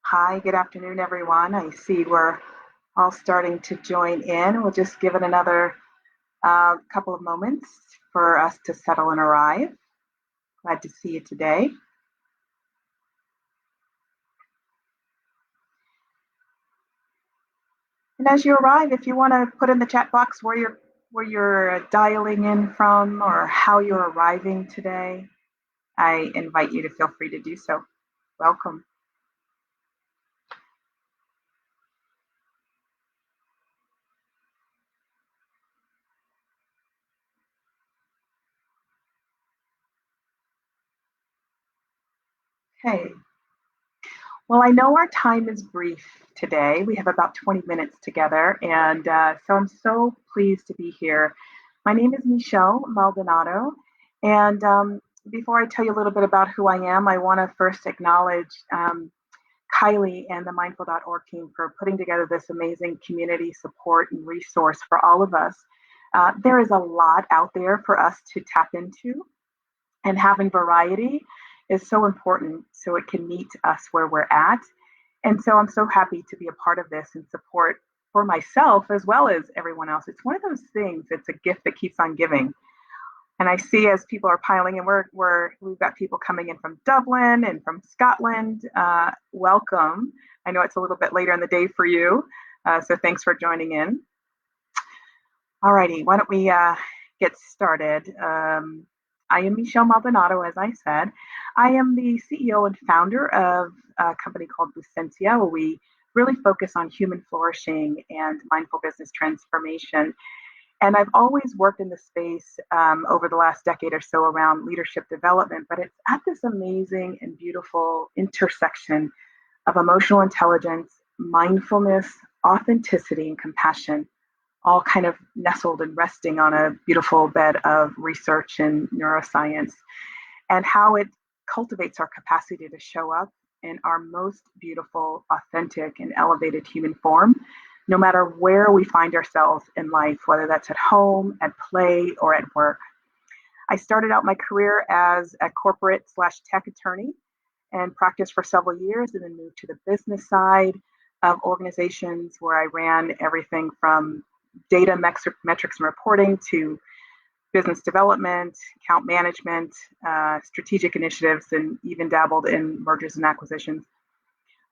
Hi, good afternoon, everyone. I see we're all starting to join in. We'll just give it another couple of moments for us to settle and arrive. Glad to see you today. And as you arrive, if you want to put in the chat box where you're dialing in from or how you're arriving today, I invite you to feel free to do so. Welcome. Hey, well, I know our time is brief today. We have about 20 minutes together, and so I'm so pleased to be here. My name is Michelle Maldonado, and before I tell you a little bit about who I am, I want to first acknowledge Kylie and the mindful.org team for putting together this amazing community support and resource for all of us. There is a lot out there for us to tap into, and having variety is so important so it can meet us where we're at. And so I'm so happy to be a part of this and support for myself as well as everyone else. It's one of those things, it's a gift that keeps on giving. And I see as people are piling in, we've got people coming in from Dublin and from Scotland. Welcome. I know it's a little bit later in the day for you, so thanks for joining in. All righty, why don't we get started? I am Michelle Maldonado, as I said. I am the CEO and founder of a company called Bucentia, where we really focus on human flourishing and mindful business transformation. And I've always worked in the space over the last decade or so around leadership development, but it's at this amazing and beautiful intersection of emotional intelligence, mindfulness, authenticity, and compassion, all kind of nestled and resting on a beautiful bed of research and neuroscience, and how it cultivates our capacity to show up in our most beautiful, authentic, and elevated human form, no matter where we find ourselves in life, whether that's at home, at play, or at work. I started out my career as a corporate slash tech attorney and practiced for several years and then moved to the business side of organizations where I ran everything from data metrics and reporting to business development, account management, strategic initiatives, and even dabbled in mergers and acquisitions.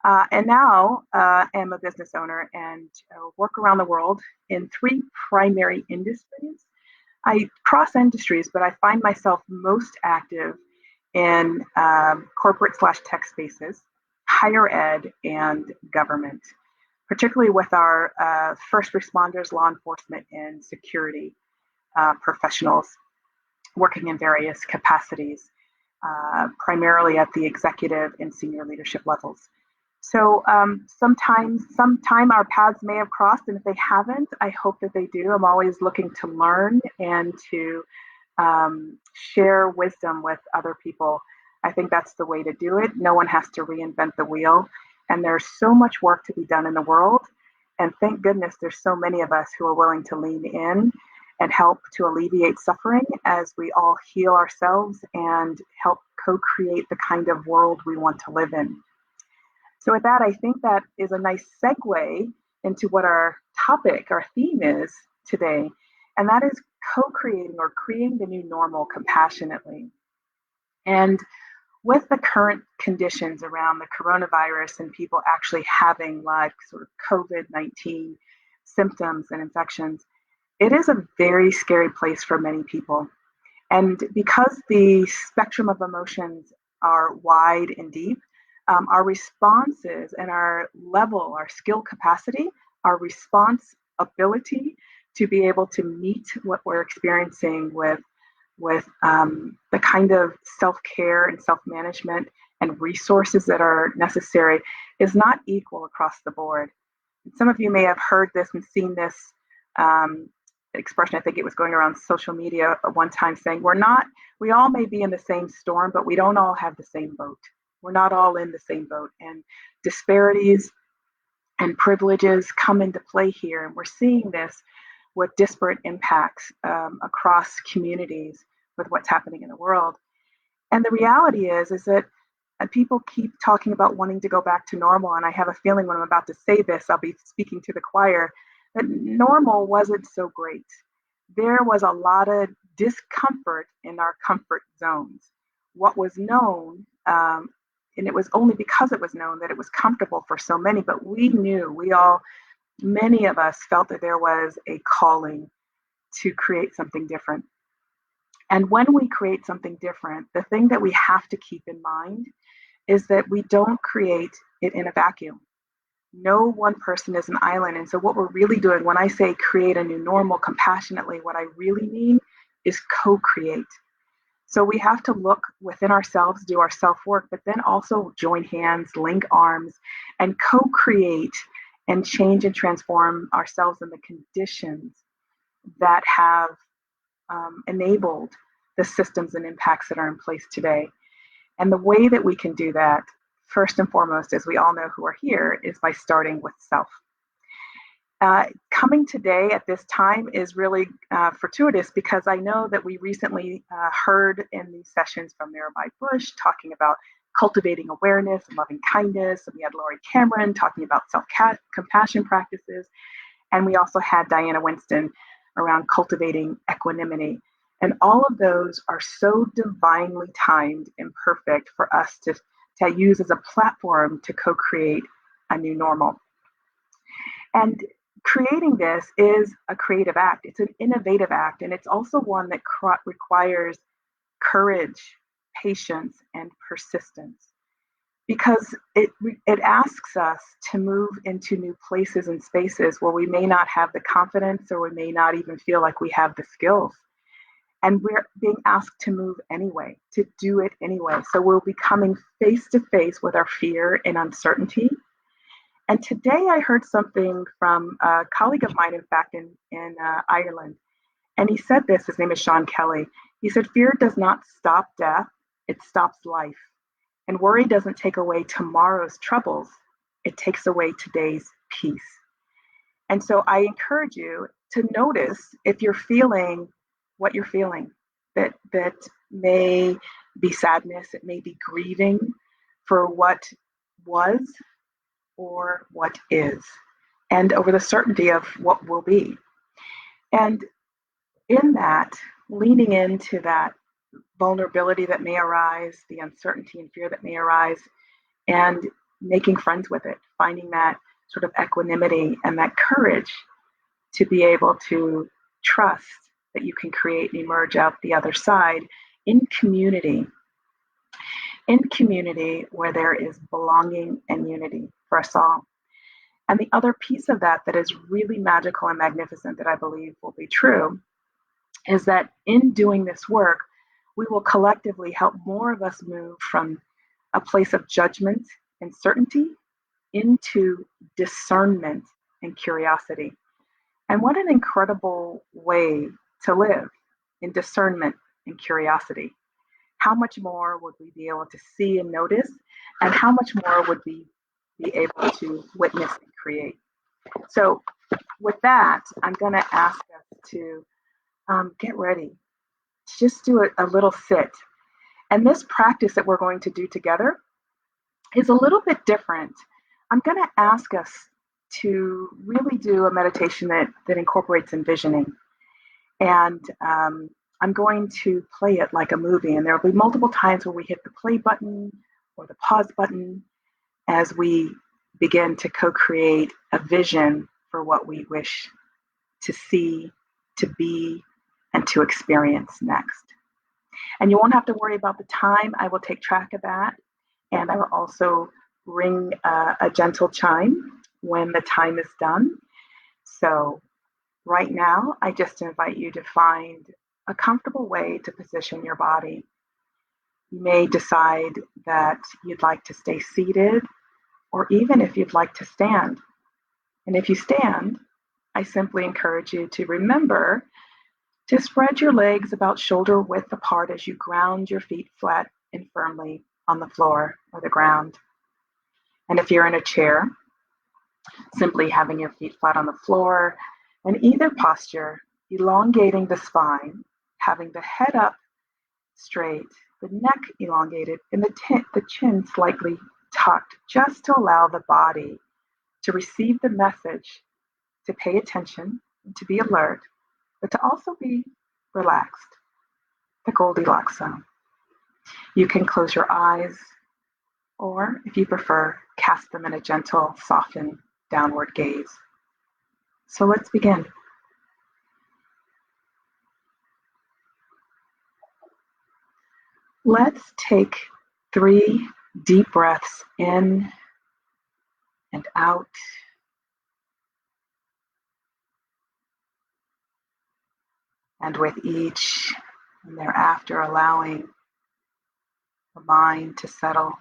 And now am a business owner and work around the world in three primary industries. I cross industries, but I find myself most active in corporate slash tech spaces, higher ed, and government, particularly with our first responders, law enforcement, and security professionals working in various capacities, primarily at the executive and senior leadership levels. So sometime our paths may have crossed, and if they haven't, I hope that they do. I'm always looking to learn and to share wisdom with other people. I think that's the way to do it. No one has to reinvent the wheel, and there's so much work to be done in the world. And thank goodness there's so many of us who are willing to lean in and help to alleviate suffering as we all heal ourselves and help co-create the kind of world we want to live in. So with that, I think that is a nice segue into what our topic, our theme is today, and that is co-creating or creating the new normal compassionately. And with the current conditions around the coronavirus and people actually having like sort of COVID-19 symptoms and infections, it is a very scary place for many people. And because the spectrum of emotions are wide and deep, our responses and our level, our skill capacity, our response ability to be able to meet what we're experiencing with the kind of self-care and self-management and resources that are necessary is not equal across the board. Some of you may have heard this and seen this expression. I think it was going around social media at one time saying, we all may be in the same storm, but we don't all have the same boat. We're not all in the same boat. And disparities and privileges come into play here. And we're seeing this with disparate impacts across communities with what's happening in the world. And the reality is that And people keep talking about wanting to go back to normal. And I have a feeling when I'm about to say this, I'll be speaking to the choir, that normal wasn't so great. There was a lot of discomfort in our comfort zones. What was known, and it was only because it was known that it was comfortable for so many, but we knew, many of us felt that there was a calling to create something different. And when we create something different, the thing that we have to keep in mind is that we don't create it in a vacuum. No one person is an island. And so, what we're really doing when I say create a new normal compassionately, what I really mean is co create. So, we have to look within ourselves, do our self work, but then also join hands, link arms, and co create and change and transform ourselves in the conditions that have enabled the systems and impacts that are in place today. And the way that we can do that, first and foremost, as we all know who are here, is by starting with self. Coming today at this time is really fortuitous because I know that we recently heard in these sessions from Mirabai Bush talking about cultivating awareness and loving kindness. And we had Laurie Cameron talking about self-compassion practices. And we also had Diana Winston around cultivating equanimity. And all of those are so divinely timed and perfect for us to use as a platform to co-create a new normal. And creating this is a creative act. It's an innovative act. And it's also one that requires courage, patience, and persistence. Because it asks us to move into new places and spaces where we may not have the confidence or we may not even feel like we have the skills. And we're being asked to move anyway, to do it anyway. So we'll be coming face to face with our fear and uncertainty. And today I heard something from a colleague of mine, in fact, in Ireland. And he said this, his name is Sean Kelly. He said, fear does not stop death, it stops life. And worry doesn't take away tomorrow's troubles, it takes away today's peace. And so I encourage you to notice if you're feeling what you're feeling, that may be sadness, it may be grieving for what was or what is, and over the certainty of what will be. And in that, leaning into that vulnerability that may arise, the uncertainty and fear that may arise, and making friends with it, finding that sort of equanimity and that courage to be able to trust that you can create and emerge out the other side in community where there is belonging and unity for us all. And the other piece of that is really magical and magnificent that I believe will be true is that in doing this work, we will collectively help more of us move from a place of judgment and certainty into discernment and curiosity. And what an incredible way to live, in discernment and curiosity. How much more would we be able to see and notice, and how much more would we be able to witness and create? So with that, I'm going to ask us to get ready. Just do a little sit. And this practice that we're going to do together is a little bit different. I'm going to ask us to really do a meditation that incorporates envisioning. And I'm going to play it like a movie. And there will be multiple times where we hit the play button or the pause button as we begin to co-create a vision for what we wish to see, to be, and to experience next. And you won't have to worry about the time. I will take track of that. And I will also ring a gentle chime when the time is done. So right now, I just invite you to find a comfortable way to position your body. You may decide that you'd like to stay seated, or even if you'd like to stand. And if you stand, I simply encourage you to remember to spread your legs about shoulder width apart as you ground your feet flat and firmly on the floor or the ground. And if you're in a chair, simply having your feet flat on the floor, and either posture, elongating the spine, having the head up straight the neck elongated, and the chin slightly tucked, just to allow the body to receive the message, to pay attention, and to be alert, but to also be relaxed, the Goldilocks zone. You can close your eyes, or if you prefer, cast them in a gentle, softened, downward gaze. So let's begin. Let's take 3 deep breaths in and out. And with each, and thereafter allowing the mind to settle,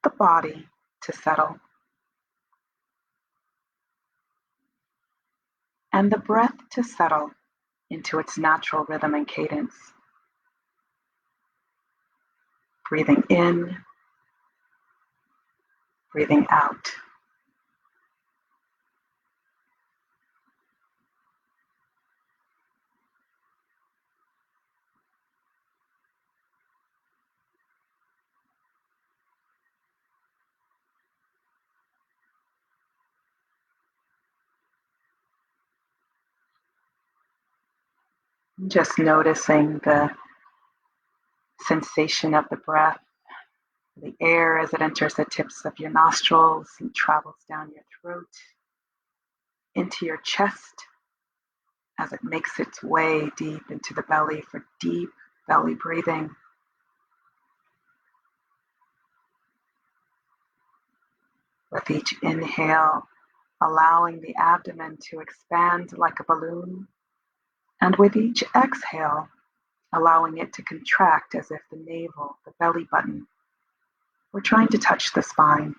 the body to settle, and the breath to settle into its natural rhythm and cadence. Breathing in, breathing out. Just noticing the sensation of the breath, the air as it enters the tips of your nostrils and travels down your throat, into your chest as it makes its way deep into the belly for deep belly breathing. With each inhale, allowing the abdomen to expand like a balloon, and with each exhale, allowing it to contract as if the navel, the belly button, were trying to touch the spine.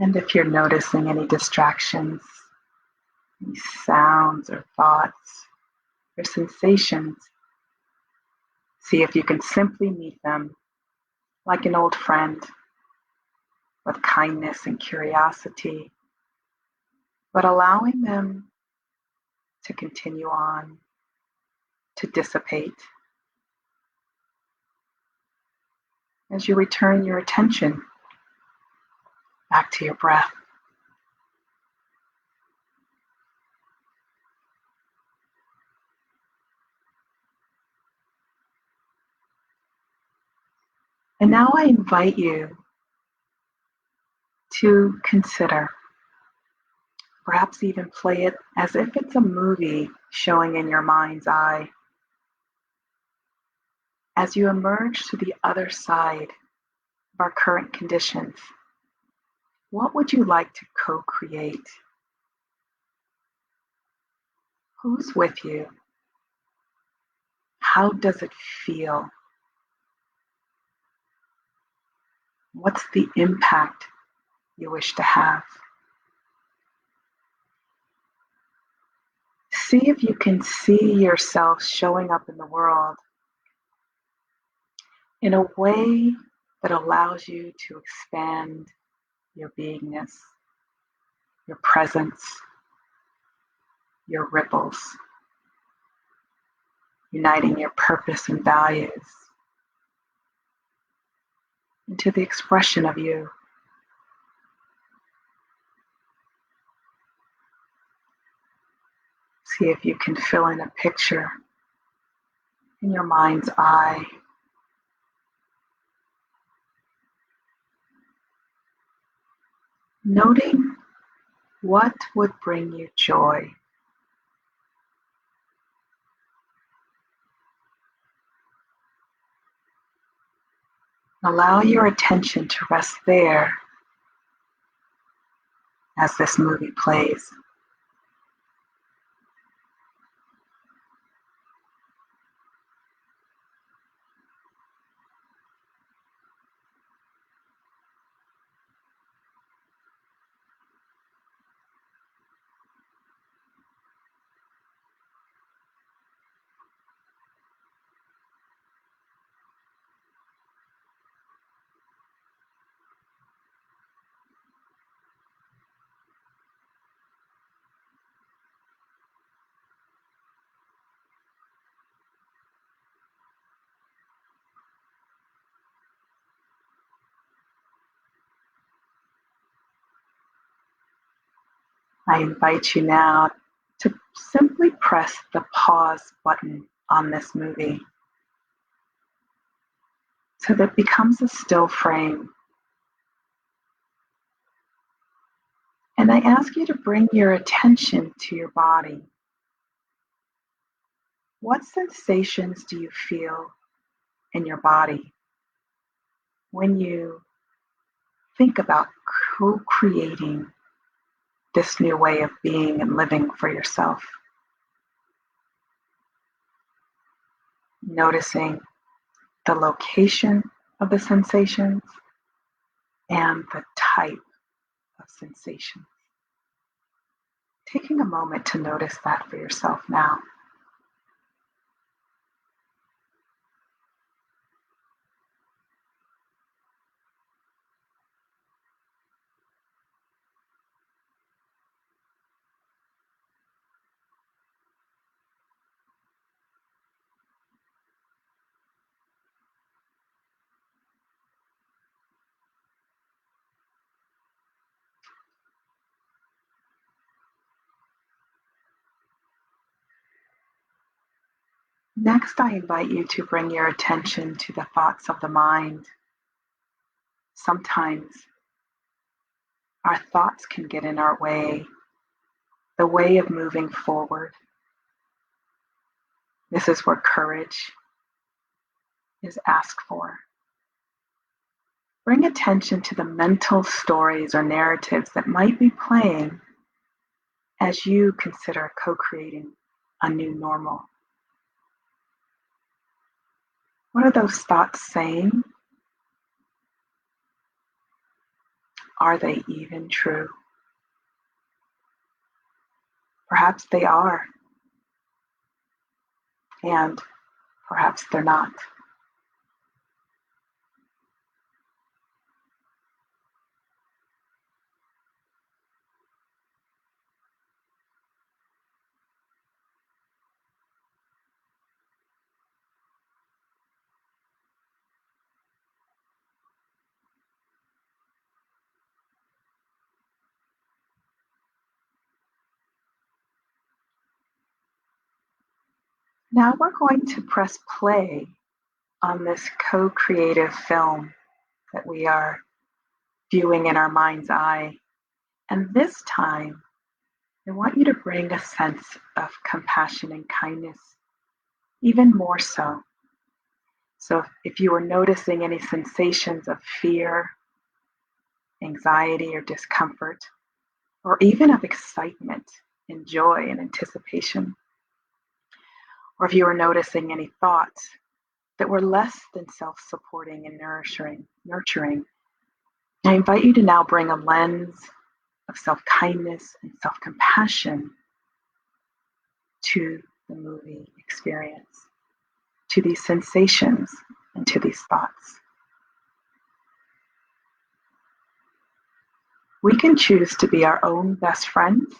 And if you're noticing any distractions, any sounds or thoughts or sensations, see if you can simply meet them like an old friend, with kindness and curiosity, but allowing them to continue on, to dissipate as you return your attention back to your breath. And now I invite you to consider, perhaps even play it as if it's a movie showing in your mind's eye. As you emerge to the other side of our current conditions, what would you like to co-create? Who's with you? How does it feel? What's the impact you wish to have? See if you can see yourself showing up in the world in a way that allows you to expand your beingness, your presence, your ripples, uniting your purpose and values into the expression of you. See if you can fill in a picture in your mind's eye. Noting what would bring you joy. Allow your attention to rest there, as this movie plays. I invite you now to simply press the pause button on this movie so that it becomes a still frame. And I ask you to bring your attention to your body. What sensations do you feel in your body when you think about co-creating this new way of being and living for yourself? Noticing the location of the sensations and the type of sensation. Taking a moment to notice that for yourself now. Next, I invite you to bring your attention to the thoughts of the mind. Sometimes our thoughts can get in our way, the way of moving forward. This is where courage is asked for. Bring attention to the mental stories or narratives that might be playing as you consider co-creating a new normal. What are those thoughts saying? Are they even true? Perhaps they are, and perhaps they're not. Now we're going to press play on this co-creative film that we are viewing in our mind's eye. And this time, I want you to bring a sense of compassion and kindness, even more so. So if you are noticing any sensations of fear, anxiety, or discomfort, or even of excitement and joy and anticipation, or if you are noticing any thoughts that were less than self-supporting and nurturing, I invite you to now bring a lens of self-kindness and self-compassion to the movie experience, to these sensations, and to these thoughts. We can choose to be our own best friends,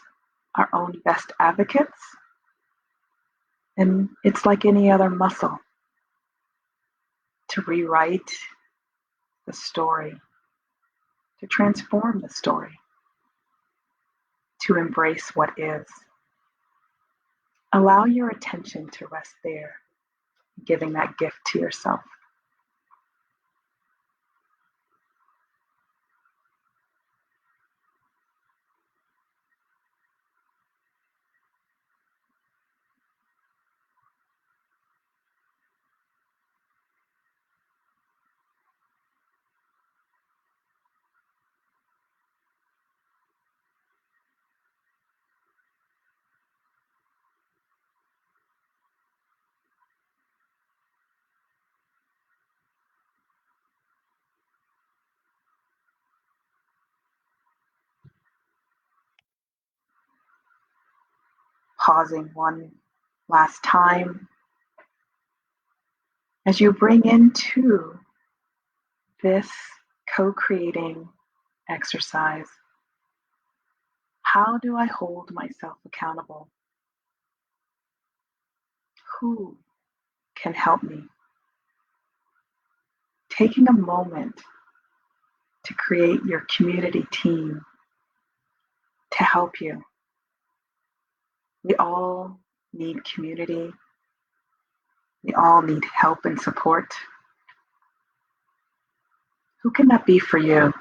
our own best advocates, and it's like any other muscle to rewrite the story, to transform the story, to embrace what is. Allow your attention to rest there, giving that gift to yourself. pausing one last time as you bring into this co-creating exercise. How do I hold myself accountable? Who can help me? Taking a moment to create your community team to help you. We all need community. We all need help and support. Who can that be for you?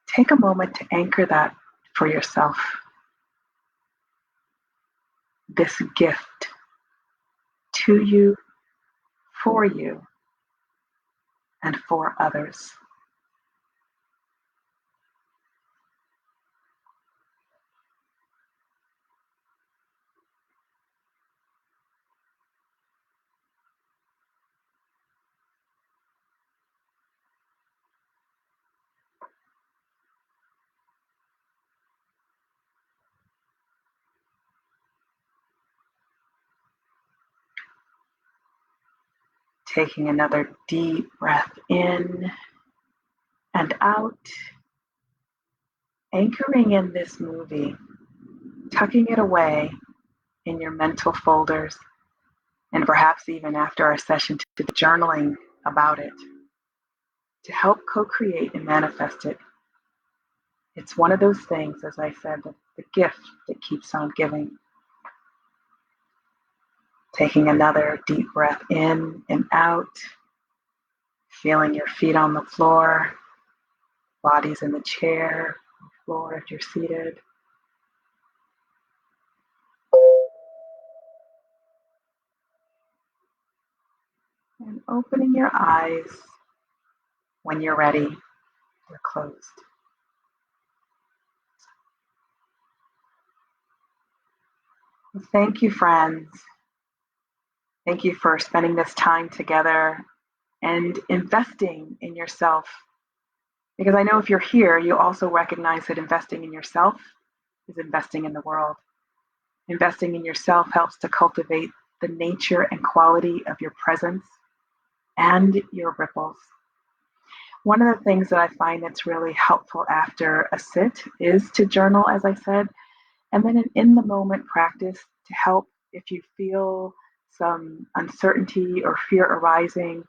Take a moment to anchor that for yourself. This gift to you, for you, and for others. Taking another deep breath in and out, anchoring in this movie, tucking it away in your mental folders, and perhaps even after our session to journaling about it to help co-create and manifest it. It's one of those things, as I said, the gift that keeps on giving. Taking another deep breath in and out, feeling your feet on the floor, body's in the chair, floor if you're seated. And opening your eyes when you're ready. They're closed. Thank you, friends. Thank you for spending this time together and investing in yourself. Because I know if you're here, you also recognize that investing in yourself is investing in the world. Investing in yourself helps to cultivate the nature and quality of your presence and your ripples. One of the things that I find that's really helpful after a sit is to journal, as I said, and then an in the moment practice to help if you feel some uncertainty or fear arising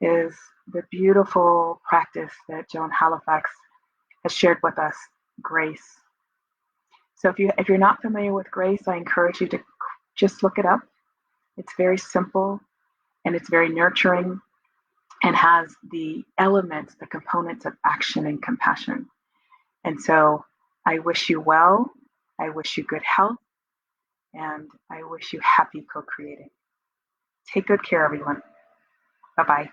is the beautiful practice that Joan Halifax has shared with us, grace. So if you're not familiar with grace, I encourage you to just look it up. It's very simple and it's very nurturing and has the elements, the components of action and compassion. And so I wish you well. I wish you good health. And I wish you happy co-creating. Take good care, everyone. Bye-bye.